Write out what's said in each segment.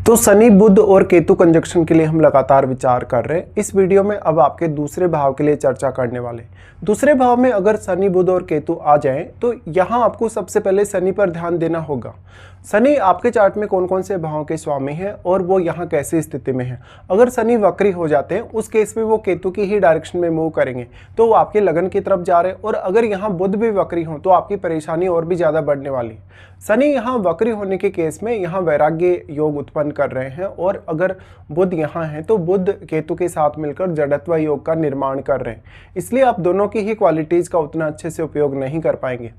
तो शनि बुध और केतु कंजक्शन के लिए हम लगातार विचार कर रहे हैं। इस वीडियो में अब आपके दूसरे भाव के लिए चर्चा करने वाले। दूसरे भाव में अगर शनि बुध और केतु आ जाएं तो यहाँ आपको सबसे पहले शनि पर ध्यान देना होगा। शनि आपके चार्ट में कौन कौन से भावों के स्वामी हैं और वो यहाँ कैसी स्थिति में है। अगर शनि वक्री हो जाते हैं उस केस में वो केतु की ही डायरेक्शन में मूव करेंगे तो वो आपके लगन की तरफ जा रहे हैं। और अगर यहाँ बुध भी वक्री हो तो आपकी परेशानी और भी ज़्यादा बढ़ने वाली। शनि यहाँ वक्री होने के केस में यहाँ वैराग्य योग उत्पन्न कर रहे हैं और अगर बुध यहाँ है तो बुध केतु के साथ मिलकर जड़त्व योग का निर्माण कर रहे हैं। इसलिए आप दोनों की ही क्वालिटीज़ का उतना अच्छे से उपयोग नहीं कर पाएंगे।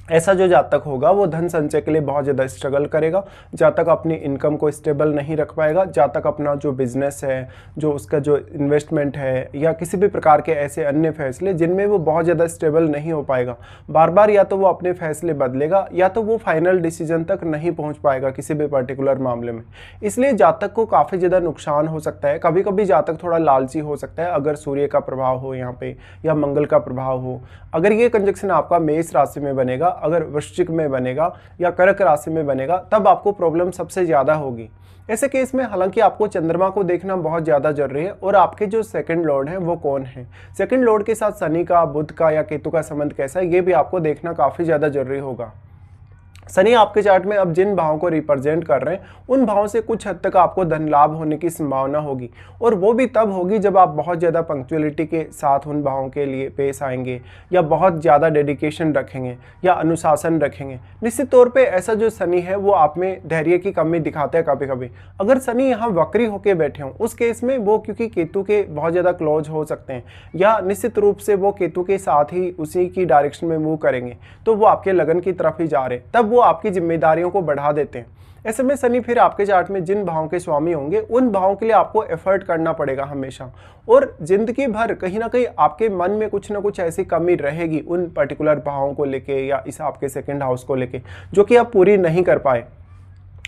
ऐसा जो जातक होगा वो धन संचय के लिए बहुत ज़्यादा स्ट्रगल करेगा, जातक अपनी इनकम को स्टेबल नहीं रख पाएगा, जातक अपना जो बिजनेस है, जो उसका जो इन्वेस्टमेंट है या किसी भी प्रकार के ऐसे अन्य फैसले जिनमें वो बहुत ज़्यादा स्टेबल नहीं हो पाएगा। बार बार या तो वो अपने फैसले बदलेगा या तो वो फाइनल डिसीजन तक नहीं पहुँच पाएगा किसी भी पर्टिकुलर मामले में। इसलिए जातक को काफ़ी ज़्यादा नुकसान हो सकता है। कभी कभी जातक थोड़ा लालची हो सकता है अगर सूर्य का प्रभाव हो यहाँ पे या मंगल का प्रभाव हो। अगर ये कंजक्शन आपका मेष राशि में बनेगा, अगर वृश्चिक में बनेगा या कर्क राशि में बनेगा तब आपको प्रॉब्लम सबसे ज़्यादा होगी। ऐसे केस में हालांकि आपको चंद्रमा को देखना बहुत ज़्यादा जरूरी है और आपके जो सेकंड लॉर्ड हैं वो कौन है, सेकंड लॉर्ड के साथ शनि का, बुध का या केतु का संबंध कैसा है, ये भी आपको देखना काफ़ी ज़्यादा जरूरी होगा। शनि आपके चार्ट में अब जिन भावों को रिप्रेजेंट कर रहे हैं उन भावों से कुछ हद तक आपको धन लाभ होने की संभावना होगी और वो भी तब होगी जब आप बहुत ज़्यादा पंक्चुअलिटी के साथ उन भावों के लिए पेश आएंगे या बहुत ज़्यादा डेडिकेशन रखेंगे या अनुशासन रखेंगे। निश्चित तौर पे ऐसा जो शनि है वो आप में धैर्य की कमी दिखाता है कभी कभी। अगर शनि यहाँ वक्री होकर बैठे हों उस केस में वो क्योंकि केतु के बहुत ज़्यादा क्लोज हो सकते हैं या निश्चित रूप से वो केतु के साथ ही उसी की डायरेक्शन में मूव करेंगे तो वो आपके लगन की तरफ ही जा रहे हैं, तब वो आपकी जिम्मेदारियों को बढ़ा देते हैं। ऐसे में शनि फिर आपके चार्ट में जिन भावों के स्वामी होंगे उन भावों के लिए आपको एफर्ट करना पड़ेगा हमेशा और जिंदगी भर कहीं ना कहीं आपके मन में कुछ ना कुछ ऐसी कमी रहेगी उन पर्टिकुलर भावों को लेके या इस आपके सेकंड हाउस को लेके जो कि आप पूरी नहीं कर पाए।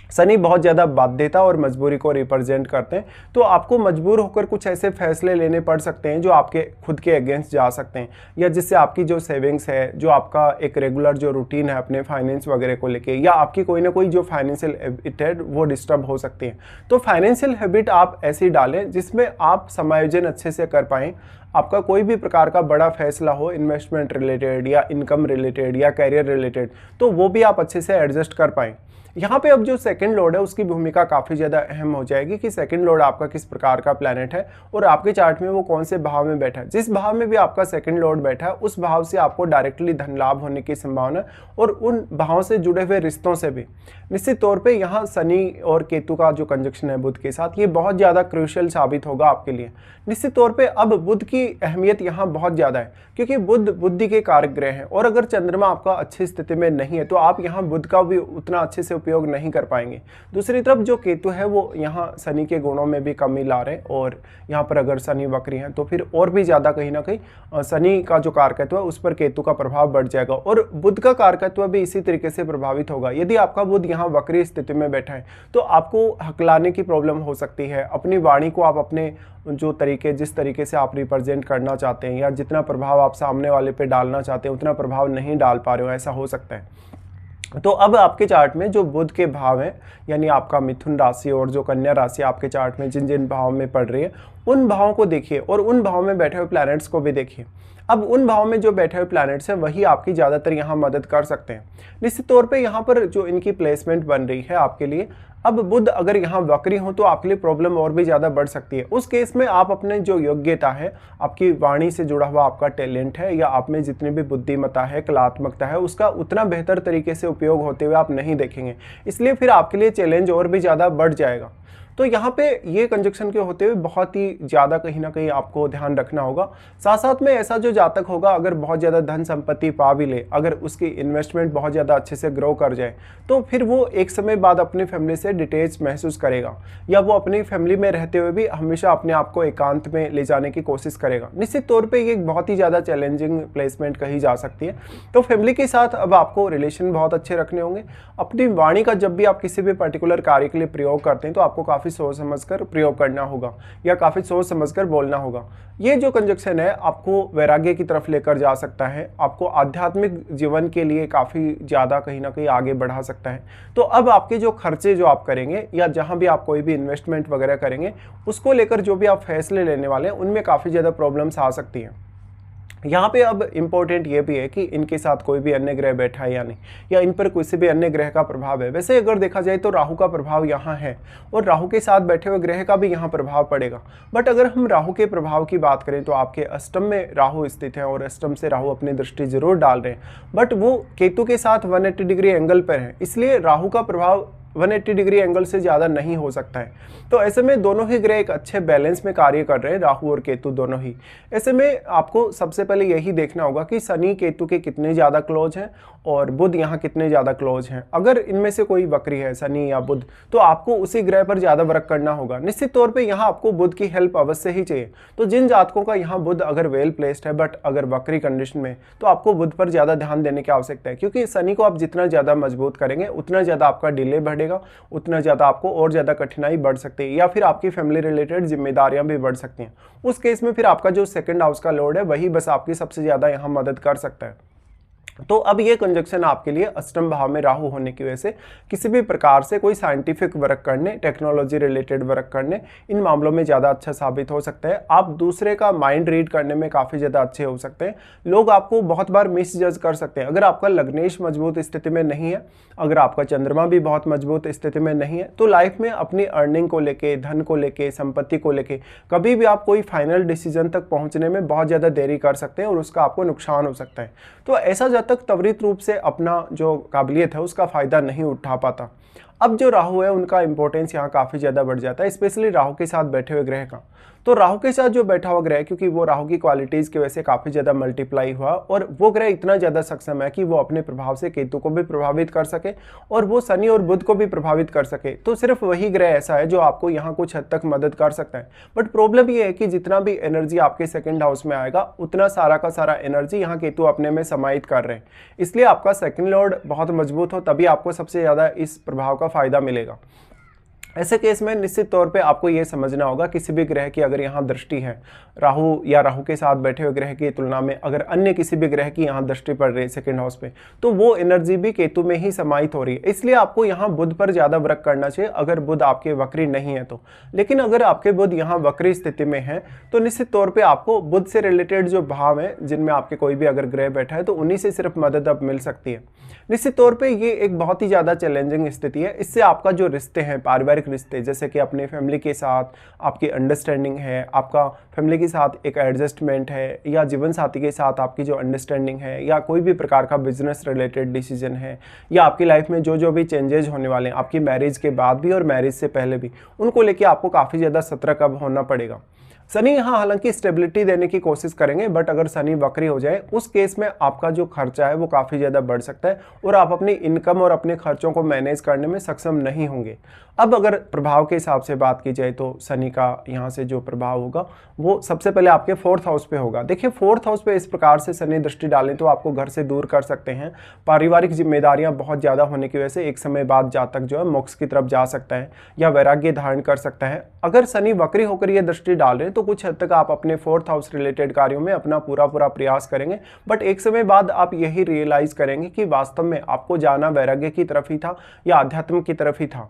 शनि बहुत ज़्यादा बाध्यता और मजबूरी को रिप्रेजेंट करते हैं तो आपको मजबूर होकर कुछ ऐसे फैसले लेने पड़ सकते हैं जो आपके खुद के अगेंस्ट जा सकते हैं या जिससे आपकी जो सेविंग्स है, जो आपका एक रेगुलर जो रूटीन है अपने फाइनेंस वगैरह को लेके या आपकी कोई ना कोई जो फाइनेंशियल हैबिट है वो डिस्टर्ब हो सकती है। तो फाइनेंशियल हैबिट आप ऐसी डालें जिसमें आप समायोजन अच्छे से कर पाएँ। आपका कोई भी प्रकार का बड़ा फैसला हो इन्वेस्टमेंट रिलेटेड या इनकम रिलेटेड या कैरियर रिलेटेड तो वो भी आप अच्छे से एडजस्ट कर पाएँ। यहाँ पे अब जो सेकंड लॉर्ड है उसकी भूमिका काफ़ी ज़्यादा अहम हो जाएगी कि सेकंड लॉर्ड आपका किस प्रकार का प्लैनेट है और आपके चार्ट में वो कौन से भाव में बैठा है। जिस भाव में भी आपका सेकंड लॉर्ड बैठा है उस भाव से आपको डायरेक्टली धन लाभ होने की संभावना और उन भावों से जुड़े हुए रिश्तों से भी। निश्चित तौर पे यहाँ शनि और केतु का जो कंजक्शन है बुध के साथ ये बहुत ज़्यादा क्रूशियल साबित होगा आपके लिए। निश्चित तौर पे अब बुध की अहमियत यहाँ बहुत ज़्यादा है क्योंकि बुध बुद्धि के कारक ग्रह हैं और अगर चंद्रमा आपका अच्छी स्थिति में नहीं है तो आप यहाँ बुध का भी उतना अच्छे से उपयोग नहीं कर पाएंगे। दूसरी तरफ जो केतु है वो यहाँ शनि के गुणों में भी कमी ला रहे हैं और यहाँ पर अगर शनि वक्री हैं तो फिर और भी ज़्यादा कहीं ना कहीं शनि का जो कारकत्व है उस पर केतु का प्रभाव बढ़ जाएगा और बुध का कारकत्व भी इसी तरीके से प्रभावित होगा। यदि आपका बुध यहाँ वक्री स्थिति में बैठा है तो आपको हकलाने की प्रॉब्लम हो सकती है। अपनी वाणी को आप अपने जो तरीके जिस तरीके से आप रिप्रेजेंट करना चाहते हैं या जितना प्रभाव आप सामने वाले पे डालना चाहते हैं उतना प्रभाव नहीं डाल पा रहे हो, ऐसा हो सकता है। तो अब आपके चार्ट में जो बुध के भाव हैं यानी आपका मिथुन राशि और जो कन्या राशि आपके चार्ट में जिन जिन भावों में पड़ रही है उन भावों को देखिए और उन भावों में बैठे हुए प्लैनेट्स को भी देखिए। अब उन भावों में जो बैठे हुए प्लैनेट्स हैं वही आपकी ज़्यादातर यहाँ मदद कर सकते हैं। निश्चित तौर पे यहाँ पर जो इनकी प्लेसमेंट बन रही है आपके लिए, अब बुध अगर यहाँ वक्री हो तो आपके लिए प्रॉब्लम और भी ज़्यादा बढ़ सकती है। उस केस में आप अपने जो योग्यता है, आपकी वाणी से जुड़ा हुआ आपका टैलेंट है या आप में जितनी भी बुद्धिमत्ता है, कलात्मकता है, उसका उतना बेहतर तरीके से उपयोग होते हुए आप नहीं देखेंगे। इसलिए फिर आपके लिए चैलेंज और भी ज़्यादा बढ़ जाएगा। तो यहाँ पे ये कंजक्शन के होते हुए बहुत ही ज़्यादा कहीं ना कहीं आपको ध्यान रखना होगा। साथ साथ में ऐसा जो जातक होगा अगर बहुत ज़्यादा धन संपत्ति पा भी ले, अगर उसकी इन्वेस्टमेंट बहुत ज़्यादा अच्छे से ग्रो कर जाए तो फिर वो एक समय बाद अपनी फैमिली से डिटेच महसूस करेगा या वो अपनी फैमिली में रहते हुए भी हमेशा अपने आप को एकांत में ले जाने की कोशिश करेगा। निश्चित तौर पर ये एक बहुत ही ज़्यादा चैलेंजिंग प्लेसमेंट कही जा सकती है। तो फैमिली के साथ अब आपको रिलेशन बहुत अच्छे रखने होंगे। अपनी वाणी का जब भी आप किसी भी पर्टिकुलर कार्य के लिए प्रयोग करते हैं तो आपको काफ़ी काफ़ी सोच समझकर प्रयोग करना होगा या काफ़ी सोच समझकर बोलना होगा। ये जो कंजक्शन है आपको वैराग्य की तरफ लेकर जा सकता है, आपको आध्यात्मिक जीवन के लिए काफ़ी ज़्यादा कहीं ना कहीं आगे बढ़ा सकता है। तो अब आपके जो खर्चे जो आप करेंगे या जहाँ भी आप कोई भी इन्वेस्टमेंट वगैरह करेंगे, उसको लेकर जो भी आप फैसले लेने वाले हैं उनमें काफ़ी ज़्यादा प्रॉब्लम्स आ सकती हैं। यहाँ पे अब इम्पोर्टेंट ये भी है कि इनके साथ कोई भी अन्य ग्रह बैठा है या नहीं, या इन पर किसी भी अन्य ग्रह का प्रभाव है। वैसे अगर देखा जाए तो राहु का प्रभाव यहाँ है और राहु के साथ बैठे हुए ग्रह का भी यहाँ प्रभाव पड़ेगा। बट अगर हम राहु के प्रभाव की बात करें तो आपके अष्टम में राहु स्थित है और अष्टम से राहु अपनी दृष्टि जरूर डाल रहे हैं, बट वो केतु के साथ 180 डिग्री एंगल पर है, इसलिए राहु का प्रभाव 180 डिग्री एंगल से ज़्यादा नहीं हो सकता है। तो ऐसे में दोनों ही ग्रह एक अच्छे बैलेंस में कार्य कर रहे हैं, राहु और केतु दोनों ही। ऐसे में आपको सबसे पहले यही देखना होगा कि शनि केतु के कितने ज़्यादा क्लोज हैं और बुध यहाँ कितने ज़्यादा क्लोज हैं। अगर इनमें से कोई वक्री है, शनि या बुध, तो आपको उसी ग्रह पर ज़्यादा वर्क करना होगा। निश्चित तौर पर यहाँ आपको बुध की हेल्प अवश्य ही चाहिए। तो जिन जातकों का यहाँ बुध अगर वेल प्लेस्ड है बट अगर वक्री कंडीशन में, तो आपको बुध पर ज़्यादा ध्यान देने की आवश्यकता है, क्योंकि शनि को आप जितना ज़्यादा मजबूत करेंगे उतना ज़्यादा आपका डिले बढ़ेगा, उतना ज़्यादा आपको और ज़्यादा कठिनाई बढ़ सकती है, या फिर आपकी फैमिली रिलेटेड जिम्मेदारियां भी बढ़ सकती हैं। उस केस में फिर आपका जो सेकंड हाउस का लॉर्ड है वही बस आपकी सबसे ज़्यादा यहाँ मदद कर सकता है। तो अब ये कंजक्शन आपके लिए अष्टम भाव में राहु होने की वजह से किसी भी प्रकार से कोई साइंटिफिक वर्क करने, टेक्नोलॉजी रिलेटेड वर्क करने, इन मामलों में ज़्यादा अच्छा साबित हो सकता है। आप दूसरे का माइंड रीड करने में काफ़ी ज़्यादा अच्छे हो सकते हैं। लोग आपको बहुत बार मिस जज कर सकते हैं। अगर आपका लग्नेश मजबूत स्थिति में नहीं है, अगर आपका चंद्रमा भी बहुत मजबूत स्थिति में नहीं है, तो लाइफ में अपनी अर्निंग को लेके, धन को लेके, संपत्ति को लेके कभी भी आप कोई फाइनल डिसीजन तक पहुँचने में बहुत ज़्यादा देरी कर सकते हैं और उसका आपको नुकसान हो सकता है। तो ऐसा तक त्वरित रूप से अपना जो काबिलियत है उसका फायदा नहीं उठा पाता। अब जो राहु है उनका इंपॉर्टेंस यहाँ काफ़ी ज़्यादा बढ़ जाता है, स्पेशली राहु के साथ बैठे हुए ग्रह का। तो राहु के साथ जो बैठा हुआ ग्रह, क्योंकि वो राहु की क्वालिटीज़ की वजह से काफ़ी ज़्यादा मल्टीप्लाई हुआ और वो ग्रह इतना ज़्यादा सक्षम है कि वो अपने प्रभाव से केतु को भी प्रभावित कर सके और वो शनि और बुध को भी प्रभावित कर सके। तो सिर्फ वही ग्रह ऐसा है जो आपको यहाँ कुछ हद तक मदद कर सकता है। बट प्रॉब्लम ये है कि जितना भी एनर्जी आपके सेकेंड हाउस में आएगा उतना सारा का सारा एनर्जी यहाँ केतु अपने में समाहित कर रहे हैं, इसलिए आपका सेकेंड लॉर्ड बहुत मजबूत हो तभी आपको सबसे ज़्यादा इस प्रभाव का फायदा मिलेगा। ऐसे केस में निश्चित तौर पे आपको ये समझना होगा किसी भी ग्रह की अगर यहाँ दृष्टि है, राहु या राहु के साथ बैठे हुए ग्रह की तुलना में अगर अन्य किसी भी ग्रह की यहाँ दृष्टि पड़ रही है सेकंड हाउस पे, तो वो एनर्जी भी केतु में ही समाहित हो रही है। इसलिए आपको यहाँ बुध पर ज़्यादा वर्क करना चाहिए अगर बुध आपके वक्री नहीं है तो। लेकिन अगर आपके बुध यहाँ वक्री स्थिति में है तो निश्चित तौर पर आपको बुध से रिलेटेड जो भाव है जिनमें आपके कोई भी अगर ग्रह बैठा है तो उन्हीं से सिर्फ मदद अब मिल सकती है। निश्चित तौर पे ये एक बहुत ही ज़्यादा चैलेंजिंग स्थिति है। इससे आपका जो रिश्ते हैं, पारिवारिक रिश्ते, जैसे कि अपने फैमिली के साथ आपकी अंडरस्टैंडिंग है, आपका फैमिली के साथ एक एडजस्टमेंट है, या जीवन साथी के साथ आपकी जो अंडरस्टैंडिंग है, या कोई भी प्रकार का बिजनेस रिलेटेड डिसीजन है, या आपकी लाइफ में जो भी चेंजेस होने वाले हैं आपकी मैरिज के बाद भी और मैरिज से पहले भी, उनको लेके आपको काफ़ी ज़्यादा सतर्क अब होना पड़ेगा। शनि यहाँ हालांकि स्टेबिलिटी देने की कोशिश करेंगे, बट अगर शनि वक्री हो जाए उस केस में आपका जो खर्चा है वो काफ़ी ज़्यादा बढ़ सकता है और आप अपनी इनकम और अपने खर्चों को मैनेज करने में सक्षम नहीं होंगे। अब अगर प्रभाव के हिसाब से बात की जाए तो शनि का यहाँ से जो प्रभाव होगा वो सबसे पहले आपके 4th हाउस पे होगा। देखिए 4th हाउस पे इस प्रकार से शनि दृष्टि डालें तो आपको घर से दूर कर सकते हैं। पारिवारिक जिम्मेदारियां बहुत ज़्यादा होने की वजह से एक समय बाद जातक जो है मोक्ष की तरफ जा सकता है या वैराग्य धारण कर सकता है। अगर शनि वक्री होकर ये दृष्टि डाल रहे हैं तो कुछ हद तक आप अपने 4th हाउस रिलेटेड कार्यों में अपना पूरा प्रयास करेंगे, बट एक समय बाद आप यही रियलाइज करेंगे कि वास्तव में आपको जाना वैराग्य की तरफ ही था या आध्यात्म की तरफ ही था।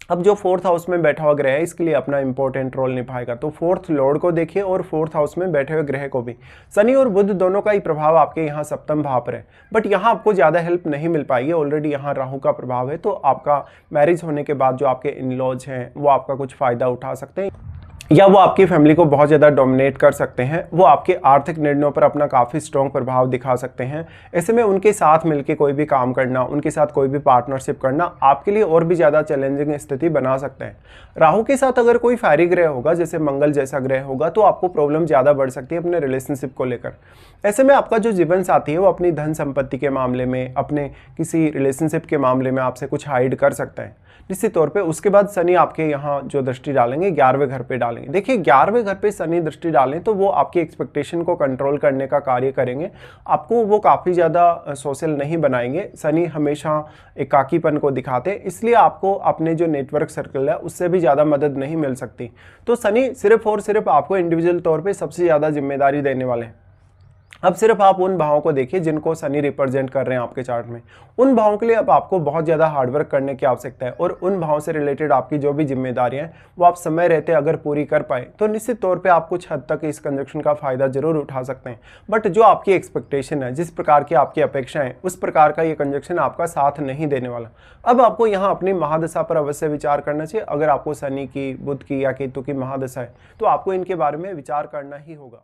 अब जो 4th हाउस में बैठा हुआ ग्रह है इसके लिए अपना इंपॉर्टेंट रोल निभाएगा। तो 4th लॉर्ड को देखिए और 4th हाउस में बैठे हुए ग्रह को भी। शनि और बुध दोनों का ही प्रभाव आपके यहाँ सप्तम भाव पर है, बट यहाँ आपको ज़्यादा हेल्प नहीं मिल पाएगी। ऑलरेडी यहाँ राहु का प्रभाव है, तो आपका मैरिज होने के बाद जो आपके इन लॉज हैं वो आपका कुछ फ़ायदा उठा सकते हैं या वो आपकी फैमिली को बहुत ज़्यादा डोमिनेट कर सकते हैं। वो आपके आर्थिक निर्णयों पर अपना काफ़ी स्ट्रॉन्ग प्रभाव दिखा सकते हैं। ऐसे में उनके साथ मिलकर कोई भी काम करना, उनके साथ कोई भी पार्टनरशिप करना आपके लिए और भी ज़्यादा चैलेंजिंग स्थिति बना सकते हैं। राहु के साथ अगर कोई फायरी ग्रह होगा, जैसे मंगल जैसा ग्रह होगा, तो आपको प्रॉब्लम ज़्यादा बढ़ सकती है अपने रिलेशनशिप को लेकर। ऐसे में आपका जो जीवन साथी है वो अपनी धन संपत्ति के मामले में, अपने किसी रिलेशनशिप के मामले में आपसे कुछ हाइड कर सकता है। निश्चित तौर पे उसके बाद शनि आपके यहाँ जो दृष्टि डालेंगे 11वें घर पे डालेंगे। देखिए 11वें घर पे शनि दृष्टि डालें तो वो आपकी एक्सपेक्टेशन को कंट्रोल करने का कार्य करेंगे, आपको वो काफ़ी ज़्यादा सोशल नहीं बनाएंगे। शनि हमेशा एकाकीपन को दिखाते हैं, इसलिए आपको अपने जो नेटवर्क सर्कल है उससे भी ज़्यादा मदद नहीं मिल सकती। तो शनि सिर्फ और सिर्फ आपको इंडिविजुअल तौर पर सबसे ज़्यादा जिम्मेदारी देने वाले हैं। अब सिर्फ आप उन भावों को देखिए जिनको शनि रिप्रेजेंट कर रहे हैं आपके चार्ट में। उन भावों के लिए अब आपको बहुत ज़्यादा हार्डवर्क करने की आवश्यकता है, और उन भावों से रिलेटेड आपकी जो भी जिम्मेदारियां हैं वो आप समय रहते अगर पूरी कर पाए तो निश्चित तौर पे आप कुछ हद तक इस कंजक्शन का फायदा जरूर उठा सकते हैं। बट जो आपकी एक्सपेक्टेशन है, जिस प्रकार की आपकी अपेक्षा है, उस प्रकार का ये कंजक्शन आपका साथ नहीं देने वाला। अब आपको यहाँ अपनी महादशा पर अवश्य विचार करना चाहिए। अगर आपको शनि की, बुध की या केतु की महादशा है तो आपको इनके बारे में विचार करना ही होगा।